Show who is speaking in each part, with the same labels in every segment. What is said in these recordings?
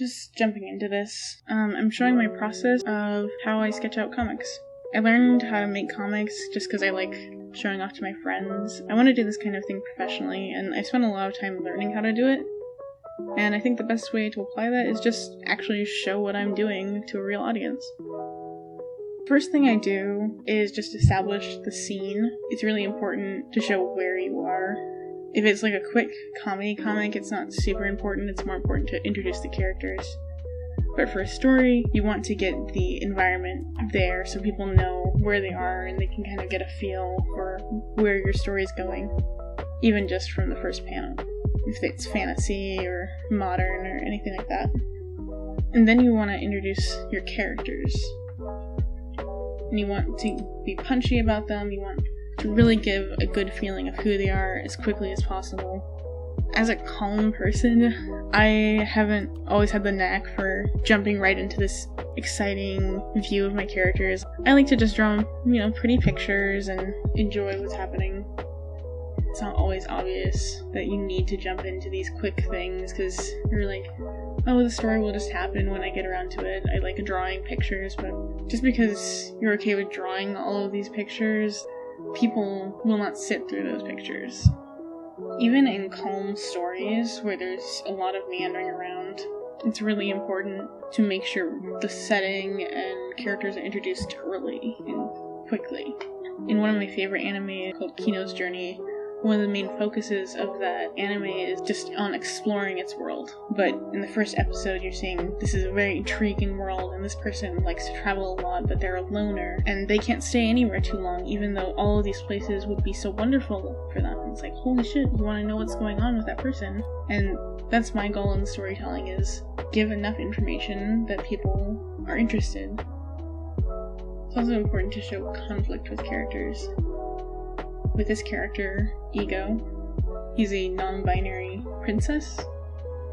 Speaker 1: just jumping into this, I'm showing my process of how I sketch out comics. I learned how to make comics just because I like showing off to my friends. I want to do this kind of thing professionally, and I spent a lot of time learning how to do it. And I think the best way to apply that is just actually show what I'm doing to a real audience. First thing I do is just establish the scene. It's really important to show where you are. If it's like a quick comedy comic, it's not super important. It's more important to introduce the characters. But for a story, you want to get the environment there so people know where they are and they can kind of get a feel for where your story is going, even just from the first panel, if it's fantasy or modern or anything like that. And then you want to introduce your characters. And you want to be punchy about them, you want to really give a good feeling of who they are as quickly as possible. As a calm person, I haven't always had the knack for jumping right into this exciting view of my characters. I like to just draw, pretty pictures and enjoy what's happening. It's not always obvious that you need to jump into these quick things, because you're like, oh, the story will just happen when I get around to it. I like drawing pictures, but just because you're okay with drawing all of these pictures, people will not sit through those pictures. Even in calm stories where there's a lot of meandering around, it's really important to make sure the setting and characters are introduced early and quickly. In one of my favorite anime called Kino's Journey, one of the main focuses of that anime is just on exploring its world. But in the first episode, you're seeing this is a very intriguing world, and this person likes to travel a lot, but they're a loner, and they can't stay anywhere too long, even though all of these places would be so wonderful for them. It's like, holy shit, you want to know what's going on with that person. And that's my goal in storytelling, is give enough information that people are interested. It's also important to show conflict with characters. With this character, Ego, he's a non-binary princess.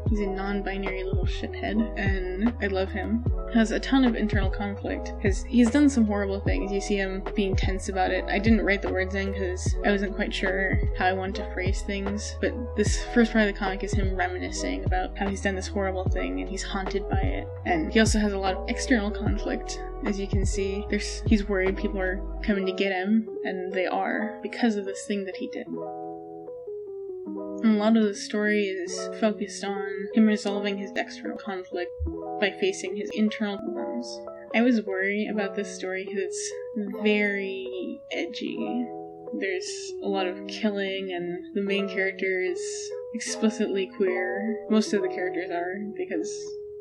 Speaker 1: He's a non-binary little shithead, and I love him. Has a ton of internal conflict, because he's done some horrible things. You see him being tense about it. I didn't write the words in because I wasn't quite sure how I wanted to phrase things, but this first part of the comic is him reminiscing about how he's done this horrible thing and he's haunted by it. And he also has a lot of external conflict. As you can see, he's worried people are coming to get him, and they are, because of this thing that he did. And a lot of the story is focused on him resolving his external conflict by facing his internal problems. I was worried about this story because it's very edgy. There's a lot of killing, and the main character is explicitly queer. Most of the characters are, because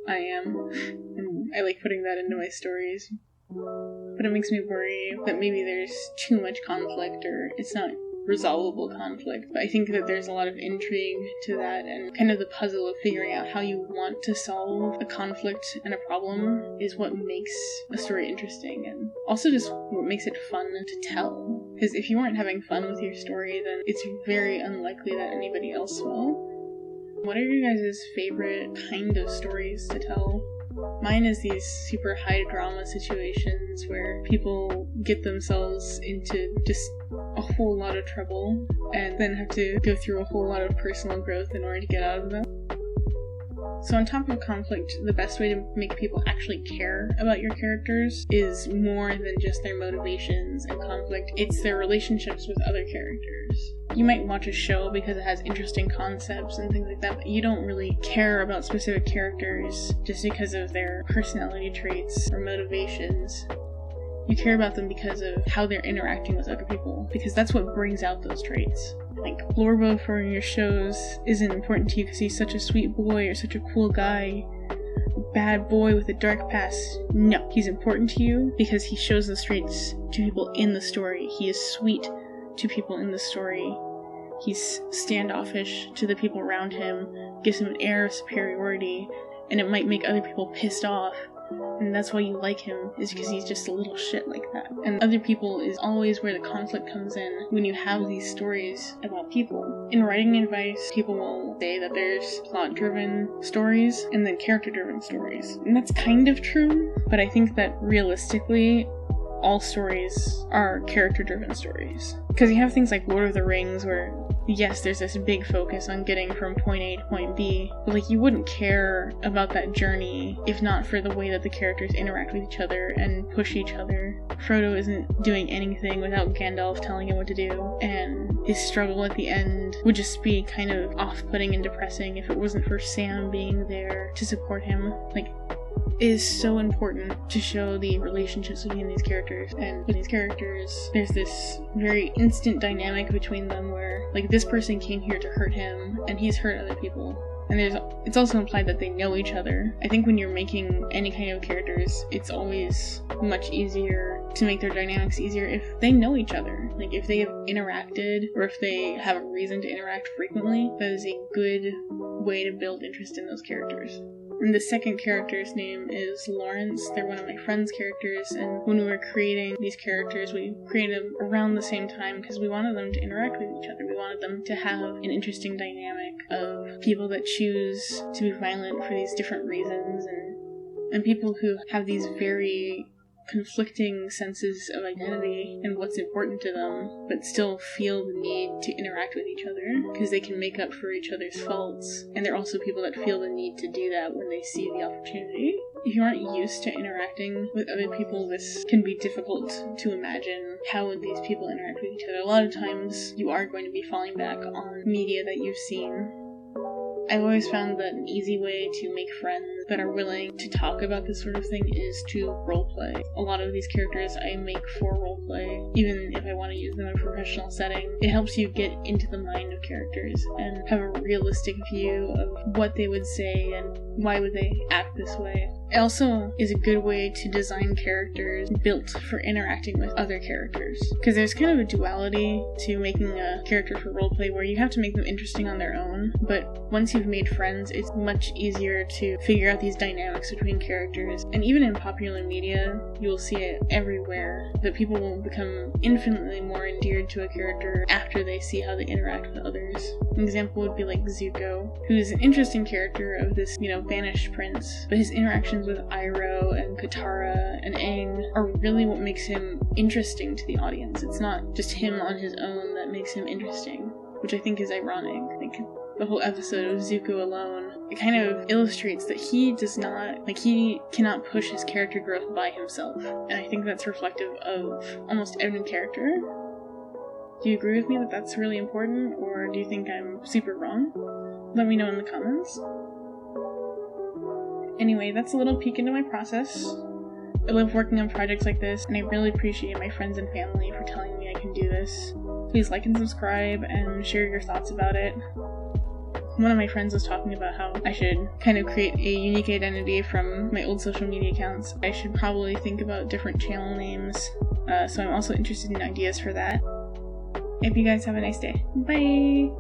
Speaker 1: I am, and I like putting that into my stories. But it makes me worry that maybe there's too much conflict, or it's not resolvable conflict. But I think that there's a lot of intrigue to that, and kind of the puzzle of figuring out how you want to solve a conflict and a problem is what makes a story interesting, and also just what makes it fun to tell. Because if you weren't having fun with your story, then it's very unlikely that anybody else will. What are your guys' favorite kind of stories to tell? Mine is these super high drama situations where people get themselves into just a whole lot of trouble and then have to go through a whole lot of personal growth in order to get out of them. So on top of conflict, the best way to make people actually care about your characters is more than just their motivations and conflict. It's their relationships with other characters. You might watch a show because it has interesting concepts and things like that, but you don't really care about specific characters just because of their personality traits or motivations. You care about them because of how they're interacting with other people, because that's what brings out those traits. Like, Lorbo for your shows isn't important to you because he's such a sweet boy or such a cool guy, a bad boy with a dark past. No, he's important to you because he shows those traits to people in the story. He is sweet to people in the story. He's standoffish to the people around him, gives him an air of superiority, and it might make other people pissed off. And that's why you like him, is because he's just a little shit like that. And other people is always where the conflict comes in when you have these stories about people. In writing advice, people will say that there's plot-driven stories and then character-driven stories. And that's kind of true, but I think that realistically, all stories are character-driven stories. Because you have things like Lord of the Rings where yes, there's this big focus on getting from point A to point B, but like you wouldn't care about that journey if not for the way that the characters interact with each other and push each other. Frodo isn't doing anything without Gandalf telling him what to do, and his struggle at the end would just be kind of off-putting and depressing if it wasn't for Sam being there to support him. Like, it is so important to show the relationships between these characters, and with these characters there's this very instant dynamic between them where like this person came here to hurt him and he's hurt other people, and it's also implied that they know each other. I think when you're making any kind of characters, it's always much easier to make their dynamics easier if they know each other. Like if they have interacted or if they have a reason to interact frequently, that is a good way to build interest in those characters. And the second character's name is Lawrence. They're one of my friend's characters, and when we were creating these characters, we created them around the same time because we wanted them to interact with each other. We wanted them to have an interesting dynamic of people that choose to be violent for these different reasons, and people who have these very conflicting senses of identity and what's important to them, but still feel the need to interact with each other because they can make up for each other's faults. And they're also people that feel the need to do that when they see the opportunity. If you aren't used to interacting with other people, this can be difficult to imagine how would these people interact with each other. A lot of times you are going to be falling back on media that you've seen. I've always found that an easy way to make friends that are willing to talk about this sort of thing is to roleplay. A lot of these characters I make for roleplay, even if I want to use them in a professional setting. It helps you get into the mind of characters and have a realistic view of what they would say and why would they act this way. It also is a good way to design characters built for interacting with other characters. Because there's kind of a duality to making a character for roleplay where you have to make them interesting on their own, but once you've made friends, it's much easier to figure out these dynamics between characters. And even in popular media, you'll see it everywhere, that people will become infinitely more endeared to a character after they see how they interact with others. An example would be like Zuko, who's an interesting character of this, banished prince, but his interactions with Iroh and Katara and Aang are really what makes him interesting to the audience. It's not just him on his own that makes him interesting, which I think is ironic. Like, the whole episode of Zuko alone, it kind of illustrates that he cannot push his character growth by himself. And I think that's reflective of almost every character. Do you agree with me that that's really important, or do you think I'm super wrong? Let me know in the comments. Anyway, that's a little peek into my process. I love working on projects like this, and I really appreciate my friends and family for telling me I can do this. Please like and subscribe, and share your thoughts about it. One of my friends was talking about how I should kind of create a unique identity from my old social media accounts. I should probably think about different channel names, so I'm also interested in ideas for that. I hope you guys have a nice day. Bye!